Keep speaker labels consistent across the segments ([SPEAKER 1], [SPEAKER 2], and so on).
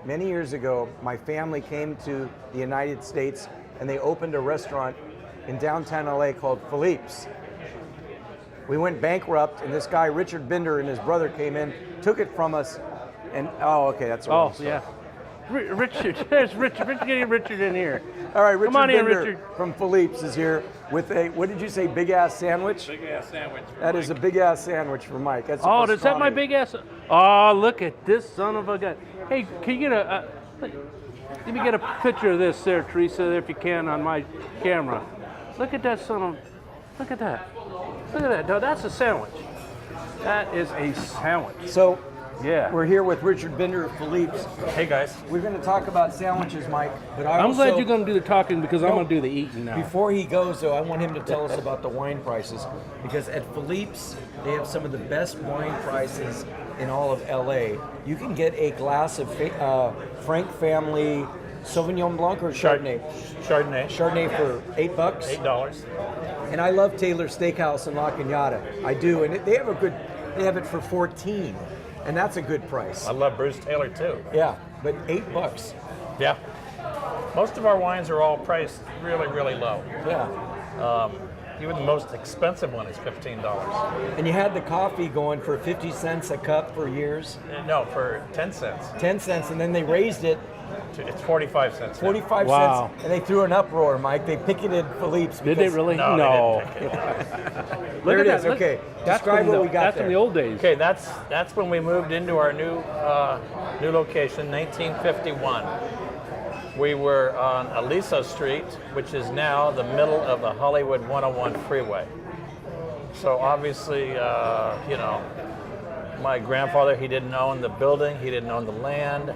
[SPEAKER 1] many years ago, my family came to the United States and they opened a restaurant in downtown LA called Philippe's. We went bankrupt, and this guy, Richard Binder, and his brother came in, took it from us, and, oh, okay, that's a wrong story.
[SPEAKER 2] Yeah. Richard, there's Richard. Get Richard in here.
[SPEAKER 1] All right, Richard
[SPEAKER 2] Come on
[SPEAKER 1] Binder
[SPEAKER 2] in, Richard.
[SPEAKER 1] from Philippe's is here with a, what did you say, big-ass sandwich?
[SPEAKER 3] Big-ass sandwich.
[SPEAKER 1] That is a big-ass sandwich for Mike. That's
[SPEAKER 2] Oh,
[SPEAKER 1] a
[SPEAKER 2] is that my
[SPEAKER 1] pastrami.
[SPEAKER 2] big ass? Oh, look at this son of a gun. Hey, can you get let me get a picture of this there, Teresa, if you can, on my camera. Look at that son of, look at that. Look at that. No, that's a sandwich. That is a sandwich.
[SPEAKER 1] So,
[SPEAKER 2] Yeah.
[SPEAKER 1] we're here with Richard Binder of Philippe's.
[SPEAKER 3] Hey guys.
[SPEAKER 1] We're going to talk about sandwiches, Mike, but
[SPEAKER 2] I'm glad you're going to do the talking because I'm going to do the eating now.
[SPEAKER 1] Before he goes, though, I want him to tell us about the wine prices, because at Philippe's, they have some of the best wine prices in all of LA. You can get a glass of Frank Family Sauvignon Blanc or Chardonnay?
[SPEAKER 3] Chardonnay.
[SPEAKER 1] Chardonnay for $8.
[SPEAKER 3] $8.
[SPEAKER 1] And I love Taylor's Steakhouse in La Cañada. I do, and they have it for $14, and that's a good price.
[SPEAKER 3] I love Bruce Taylor too.
[SPEAKER 1] Yeah, but $8.
[SPEAKER 3] Yeah. Most of our wines are all priced really, really low.
[SPEAKER 1] Yeah.
[SPEAKER 3] Even the most expensive one is $15.
[SPEAKER 1] And you had the coffee going for 50 cents a cup for years.
[SPEAKER 3] No, for 10 cents.
[SPEAKER 1] 10 cents, and then they raised it
[SPEAKER 3] It's 45 cents. now.
[SPEAKER 1] 45
[SPEAKER 2] Wow.
[SPEAKER 1] cents, and they threw an uproar, Mike. They picketed Philippe's.
[SPEAKER 2] Did they
[SPEAKER 1] because-
[SPEAKER 2] really?
[SPEAKER 3] No, they didn't pick it.
[SPEAKER 1] There
[SPEAKER 2] Look
[SPEAKER 1] it
[SPEAKER 2] at
[SPEAKER 1] is.
[SPEAKER 2] that.
[SPEAKER 1] Okay,
[SPEAKER 2] That's
[SPEAKER 1] describe
[SPEAKER 2] from
[SPEAKER 1] what
[SPEAKER 2] the,
[SPEAKER 1] we got
[SPEAKER 2] that's
[SPEAKER 1] there.
[SPEAKER 2] from the old days.
[SPEAKER 3] Okay, that's when we moved into our new location, 1951. We were on Aliso Street, which is now the middle of the Hollywood 101 freeway. So obviously, my grandfather, he didn't own the building, he didn't own the land,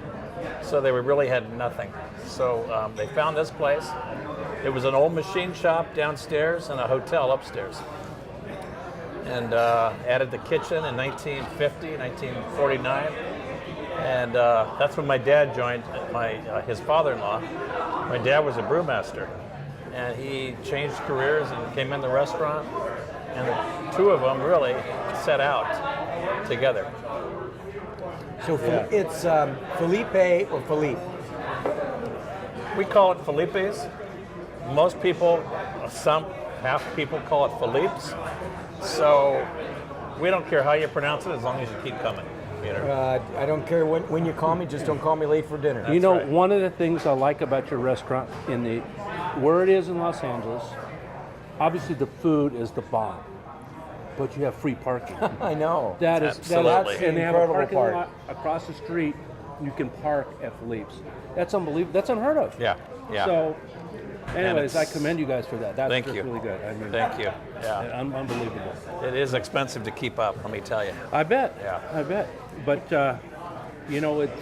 [SPEAKER 3] so they really had nothing. So they found this place. It was an old machine shop downstairs and a hotel upstairs. And added the kitchen in 1950, 1949. And that's when my dad joined his father-in-law. My dad was a brewmaster, and he changed careers and came in the restaurant. And the two of them really set out together.
[SPEAKER 1] So it's Felipe or Philippe?
[SPEAKER 3] We call it Philippe's. Most people, half people call it Philippe's. So we don't care how you pronounce it as long as you keep coming. Peter.
[SPEAKER 1] I don't care when you call me, just don't call me late for dinner.
[SPEAKER 2] You know,
[SPEAKER 3] right.
[SPEAKER 2] one of the things I like about your restaurant where it is in Los Angeles, obviously the food is the bomb, but you have free parking.
[SPEAKER 1] I know.
[SPEAKER 3] Absolutely.
[SPEAKER 1] That's the
[SPEAKER 2] And they have a
[SPEAKER 1] incredible
[SPEAKER 2] parking
[SPEAKER 1] part.
[SPEAKER 2] lot across the street. You can park at Philippe's. That's unbelievable. That's unheard of.
[SPEAKER 3] Yeah.
[SPEAKER 2] So, anyways, I
[SPEAKER 3] it's-
[SPEAKER 2] commend you guys for that. That's
[SPEAKER 3] Thank
[SPEAKER 2] just
[SPEAKER 3] you.
[SPEAKER 2] really good. I mean,
[SPEAKER 3] Thank you. Yeah.
[SPEAKER 2] Unbelievable.
[SPEAKER 3] It is expensive to keep up, let me tell you.
[SPEAKER 2] I bet.
[SPEAKER 3] Yeah.
[SPEAKER 2] I bet. But it's.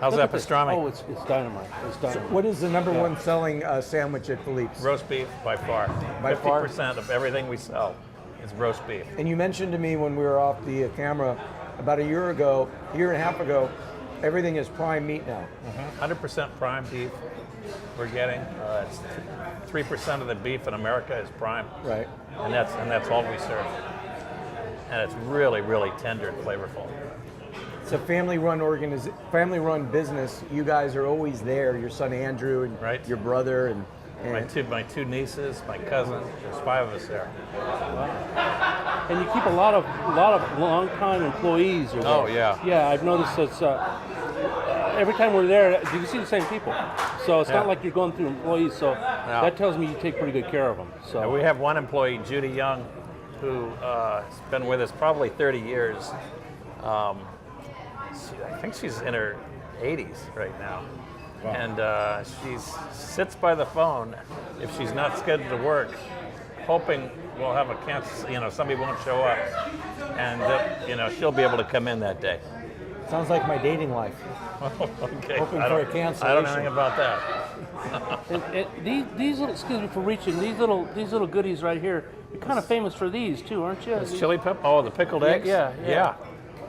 [SPEAKER 3] How's
[SPEAKER 2] look
[SPEAKER 3] that
[SPEAKER 2] at this.
[SPEAKER 3] pastrami?
[SPEAKER 2] Oh, it's dynamite. It's dynamite.
[SPEAKER 1] What is the number one selling sandwich at Philippe's?
[SPEAKER 3] Roast beef by far.
[SPEAKER 1] By far?
[SPEAKER 3] 50% of everything we sell is roast beef.
[SPEAKER 1] And you mentioned to me when we were off the camera about a year and a half ago, everything is prime meat now.
[SPEAKER 3] 100% prime beef we're getting. It's 3% of the beef in America is prime,
[SPEAKER 1] Right.
[SPEAKER 3] and that's all we serve. And it's really, really tender and flavorful.
[SPEAKER 1] It's a family-run business. You guys are always there. Your son Andrew and
[SPEAKER 3] Right.
[SPEAKER 1] your brother and
[SPEAKER 3] My two nieces, my cousin. There's 5 of us there.
[SPEAKER 2] And you keep a lot of long-time employees. Are there.
[SPEAKER 3] Oh, yeah.
[SPEAKER 2] Yeah, I've noticed it's every time we're there, you can see the same people. So it's not
[SPEAKER 3] Yeah.
[SPEAKER 2] like you're going through employees. So that tells me you take pretty good care of them. So
[SPEAKER 3] And we have one employee, Judy Young, who has been with us probably 30 years. I think she's in her 80s right now.
[SPEAKER 1] Wow.
[SPEAKER 3] And she sits by the phone if she's not scheduled to work, hoping we'll have a cancel, somebody won't show up, and that, she'll be able to come in that day.
[SPEAKER 1] sounds like my dating life.
[SPEAKER 3] Okay.
[SPEAKER 1] Hoping
[SPEAKER 3] I
[SPEAKER 1] for a
[SPEAKER 3] don't-
[SPEAKER 1] cancellation.
[SPEAKER 3] I don't know anything about that.
[SPEAKER 2] these little, excuse me for reaching, these little goodies right here. You're kind of famous for these too, aren't you?
[SPEAKER 3] It's chili pepper. Oh, the pickled eggs.
[SPEAKER 2] Yeah.
[SPEAKER 3] Yeah,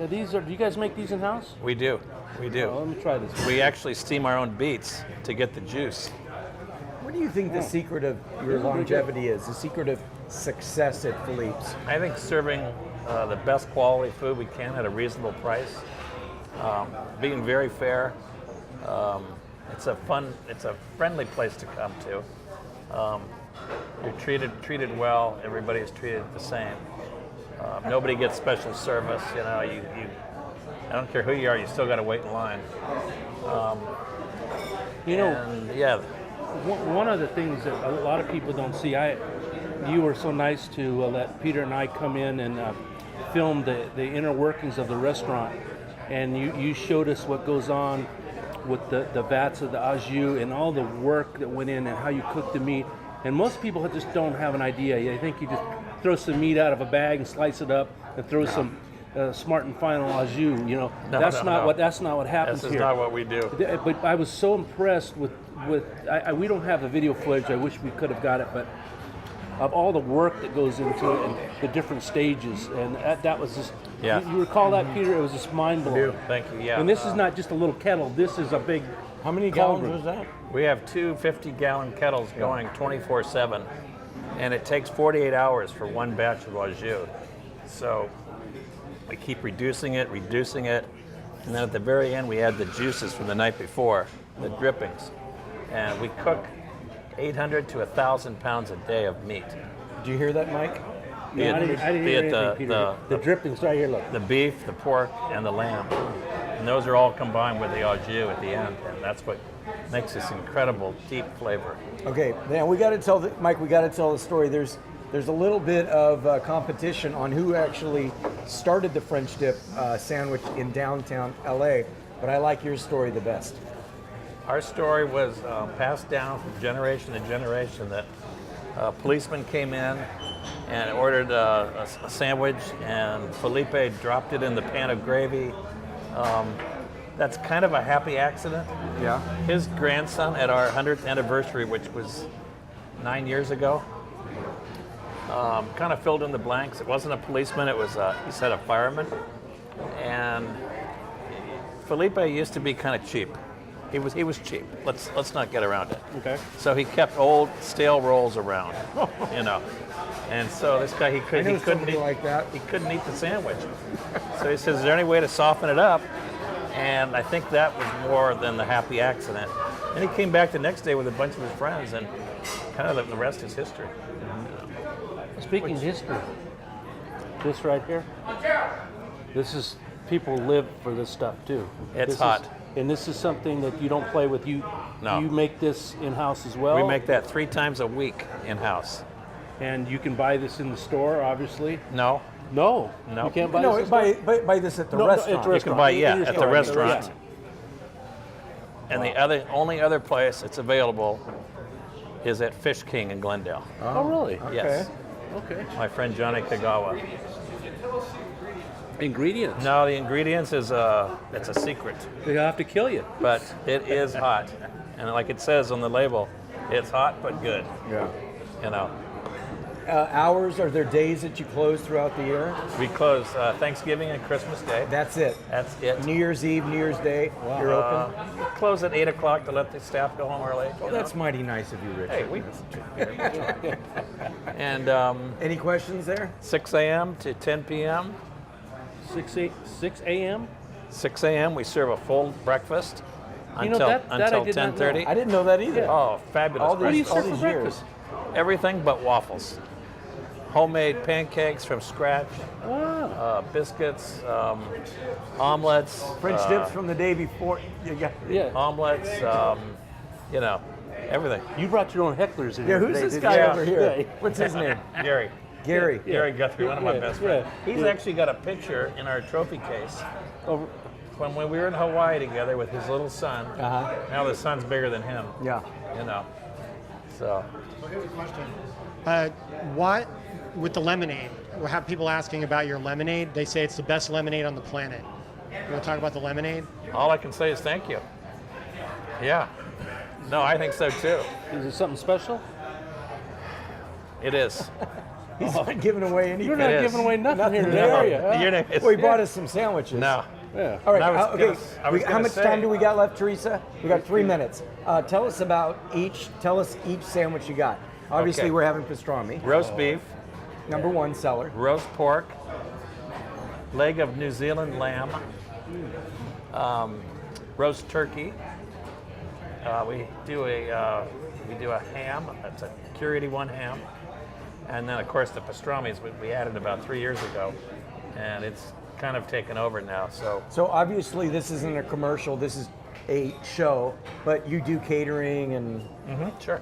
[SPEAKER 2] Do you guys make these in house?
[SPEAKER 3] we do. We do.
[SPEAKER 2] Oh, let me try this.
[SPEAKER 3] We actually steam our own beets to get the juice.
[SPEAKER 1] What do you think the secret of your longevity is? The secret of success at Philippe's?
[SPEAKER 3] I think serving the best quality food we can at a reasonable price, being very fair, It's a friendly place to come to. You're treated well. Everybody is treated the same. Nobody gets special service. You know, I don't care who you are. You still got to wait in line.
[SPEAKER 2] You know,
[SPEAKER 3] And, yeah.
[SPEAKER 2] one of the things that a lot of people don't see, you were so nice to let Peter and I come in and film the inner workings of the restaurant, and you showed us what goes on with the vats of the au jus and all the work that went in and how you cook the meat. And most people just don't have an idea. I think you just throw some meat out of a bag and slice it up and throw some Smart and Final au jus. You know, that's not what happens
[SPEAKER 3] This is
[SPEAKER 2] here.
[SPEAKER 3] not what we do.
[SPEAKER 2] But I was so impressed with we don't have the video footage. I wish we could have got it, but of all the work that goes into it and the different stages, and that was just.
[SPEAKER 3] Yeah.
[SPEAKER 2] You recall that, Peter? It was just mind blowing.
[SPEAKER 3] Thank you. Yeah.
[SPEAKER 2] And this is not just a little kettle. This is a big.
[SPEAKER 1] How many
[SPEAKER 2] cauldron.
[SPEAKER 1] gallons was that?
[SPEAKER 3] We have two 50-gallon kettles going 24/7, and it takes 48 hours for one batch of au jus. So we keep reducing it, and then at the very end we add the juices from the night before, the drippings, and we cook 800 to 1,000 pounds a day of meat.
[SPEAKER 1] Did you hear that, Mike?
[SPEAKER 2] No, I didn't hear anything, Peter. The drippings right here. Look.
[SPEAKER 3] The beef, the pork, and the lamb. And those are all combined with the au jus at the end, and that's what makes this incredible deep flavor.
[SPEAKER 1] Okay, now we got to tell Mike. We got to tell the story. There's a little bit of competition on who actually started the French dip sandwich in downtown LA, but I like your story the best.
[SPEAKER 3] Our story was passed down from generation to generation. That a policeman came in and ordered a sandwich, and Philippe dropped it in the pan of gravy. That's kind of a happy accident.
[SPEAKER 1] Yeah.
[SPEAKER 3] His grandson, at our 100th anniversary, which was 9 years ago, kind of filled in the blanks. It wasn't a policeman, it was, he said, a fireman. And Philippe used to be kind of cheap. He was cheap. Let's not get around it.
[SPEAKER 2] Okay.
[SPEAKER 3] So he kept old stale rolls around, you know. And so this guy, he couldn't eat
[SPEAKER 1] like that.
[SPEAKER 3] He couldn't eat the sandwich. So he says, "Is there any way to soften it up?" And I think that was more than the happy accident. And he came back the next day with a bunch of his friends, and kind of the rest is history.
[SPEAKER 2] Speaking of history, this right here, this is, people live for this stuff too.
[SPEAKER 3] It's hot.
[SPEAKER 2] And this is something that you don't play with.
[SPEAKER 3] No.
[SPEAKER 2] You make this in-house as well?
[SPEAKER 3] We make that 3 times a week in-house.
[SPEAKER 2] And you can buy this in the store, obviously?
[SPEAKER 3] No.
[SPEAKER 2] No.
[SPEAKER 3] No.
[SPEAKER 2] You can't buy
[SPEAKER 1] No,
[SPEAKER 2] this?
[SPEAKER 1] buy this at the
[SPEAKER 2] No,
[SPEAKER 1] restaurant.
[SPEAKER 2] at the
[SPEAKER 3] You
[SPEAKER 2] restaurant.
[SPEAKER 3] can buy,
[SPEAKER 2] In
[SPEAKER 3] yeah,
[SPEAKER 2] your
[SPEAKER 3] at the
[SPEAKER 2] store.
[SPEAKER 3] restaurant.
[SPEAKER 2] Yeah.
[SPEAKER 3] And the only other place it's available is at Fish King in Glendale.
[SPEAKER 2] Oh, really?
[SPEAKER 3] Yes.
[SPEAKER 2] Okay.
[SPEAKER 3] My friend Johnny Kagawa.
[SPEAKER 2] Ingredients?
[SPEAKER 3] No, the ingredients it's a secret,
[SPEAKER 2] They have to kill you.
[SPEAKER 3] but it is hot. And like it says on the label, it's hot but good,
[SPEAKER 1] Yeah.
[SPEAKER 3] you know.
[SPEAKER 1] Hours, are there days that you close throughout the year?
[SPEAKER 3] We close Thanksgiving and Christmas Day.
[SPEAKER 1] That's it.
[SPEAKER 3] That's it.
[SPEAKER 1] New Year's Eve, New Year's Day, you're open?
[SPEAKER 3] We close at 8 o'clock to let the staff go home early.
[SPEAKER 1] Well, that's mighty nice of you, Richard.
[SPEAKER 3] Hey, we. And
[SPEAKER 1] Any questions there?
[SPEAKER 3] 6 a.m. to 10 p.m.
[SPEAKER 2] 6 a.m.?
[SPEAKER 3] 6 a.m. we serve a full breakfast
[SPEAKER 2] You know,
[SPEAKER 3] until
[SPEAKER 2] that I
[SPEAKER 3] until
[SPEAKER 2] did not know.
[SPEAKER 3] 10:30.
[SPEAKER 1] I didn't know that either.
[SPEAKER 3] Oh, fabulous!
[SPEAKER 1] All
[SPEAKER 2] What do you
[SPEAKER 1] these-
[SPEAKER 2] serve for
[SPEAKER 1] these
[SPEAKER 2] breakfast?
[SPEAKER 3] Everything but waffles. Homemade pancakes from scratch,
[SPEAKER 2] Wow.
[SPEAKER 3] biscuits, omelets,
[SPEAKER 1] French dips from the day before. You got,
[SPEAKER 2] Yeah.
[SPEAKER 3] omelets, you know, everything.
[SPEAKER 2] You brought your own hecklers in
[SPEAKER 1] yeah,
[SPEAKER 2] here
[SPEAKER 1] who's
[SPEAKER 2] today,
[SPEAKER 1] this
[SPEAKER 2] didn't
[SPEAKER 1] guy
[SPEAKER 2] you?
[SPEAKER 1] over here?
[SPEAKER 2] Yeah.
[SPEAKER 1] What's his name?
[SPEAKER 3] Gary.
[SPEAKER 1] Gary.
[SPEAKER 3] Gary Guthrie, one of my
[SPEAKER 2] Yeah,
[SPEAKER 3] best friends.
[SPEAKER 2] yeah,
[SPEAKER 3] He's
[SPEAKER 2] yeah.
[SPEAKER 3] actually got a picture in our trophy case
[SPEAKER 2] Over-
[SPEAKER 3] when we were in Hawaii together with his little son.
[SPEAKER 1] Uh-huh.
[SPEAKER 3] Now the son's bigger than him,
[SPEAKER 1] Yeah.
[SPEAKER 3] you know. So,
[SPEAKER 4] What, with the lemonade, we have people asking about your lemonade. They say it's the best lemonade on the planet. You want to talk about the lemonade?
[SPEAKER 3] all I can say is thank you. Yeah. No, I think so too.
[SPEAKER 2] Is it something special?
[SPEAKER 3] It is.
[SPEAKER 1] He's not giving away anything.
[SPEAKER 2] You're not
[SPEAKER 3] is.
[SPEAKER 2] giving away nothing here
[SPEAKER 1] Nothing
[SPEAKER 2] today,
[SPEAKER 1] there.
[SPEAKER 2] are you? Huh?
[SPEAKER 3] Your name is.
[SPEAKER 1] Well, he bought us some sandwiches.
[SPEAKER 3] No.
[SPEAKER 2] Yeah.
[SPEAKER 1] All right.
[SPEAKER 3] I was
[SPEAKER 1] Okay.
[SPEAKER 3] gonna- I was
[SPEAKER 1] How
[SPEAKER 3] gonna
[SPEAKER 1] much
[SPEAKER 3] say-
[SPEAKER 1] time do we got left, Teresa? We got 3 minutes. Tell us about each. Tell us each sandwich you got. Obviously,
[SPEAKER 3] Okay.
[SPEAKER 1] we're having pastrami.
[SPEAKER 3] Roast beef,
[SPEAKER 1] Number 1 seller.
[SPEAKER 3] roast pork, leg of New Zealand lamb, roast turkey, We do a ham. It's a Curie 81 ham, and then of course the pastrami's we added about 3 years ago, and it's kind of taken over now.
[SPEAKER 1] So obviously this isn't a commercial. This is a show, but you do catering and
[SPEAKER 3] Sure.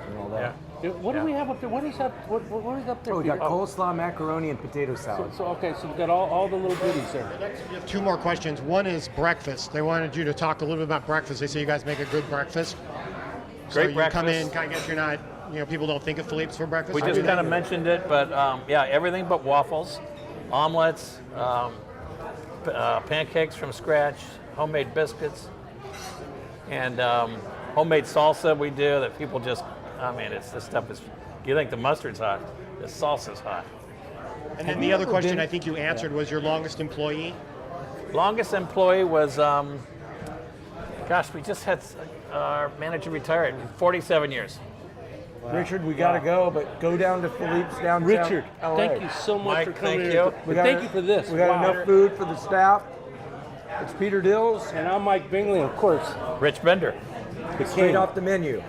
[SPEAKER 1] and all that.
[SPEAKER 3] Yeah.
[SPEAKER 2] What do we have up there? What is that? What is up there?
[SPEAKER 1] Oh, we got
[SPEAKER 2] Peter?
[SPEAKER 1] coleslaw, macaroni, and potato salad.
[SPEAKER 2] So okay, so we've got all the little goodies there.
[SPEAKER 4] We have two more questions. One is breakfast. They wanted you to talk a little bit about breakfast. They say you guys make a good breakfast. So
[SPEAKER 3] Great
[SPEAKER 4] you
[SPEAKER 3] breakfast.
[SPEAKER 4] come in, I guess you're not, people don't think of Philippe's for breakfast.
[SPEAKER 3] We just kind of mentioned it, but yeah, everything but waffles, omelets, pancakes from scratch, homemade biscuits, and homemade salsa we do that people just, this stuff is, you think the mustard's hot, the salsa's hot.
[SPEAKER 4] And then the other question I think you answered was your longest employee.
[SPEAKER 3] Longest employee was, we just had our manager retired, 47 years.
[SPEAKER 1] Richard, we got to go, but go down to Philippe's downtown
[SPEAKER 2] Richard,
[SPEAKER 1] LA.
[SPEAKER 2] thank you so much
[SPEAKER 3] Mike,
[SPEAKER 2] for coming
[SPEAKER 3] thank
[SPEAKER 2] here.
[SPEAKER 3] you.
[SPEAKER 2] But thank you for this.
[SPEAKER 1] We got
[SPEAKER 2] Wow.
[SPEAKER 1] enough food for the staff. It's Peter Dills,
[SPEAKER 2] And I'm Mike Bingley, of course.
[SPEAKER 3] Rich Bender.
[SPEAKER 1] straight off the menu.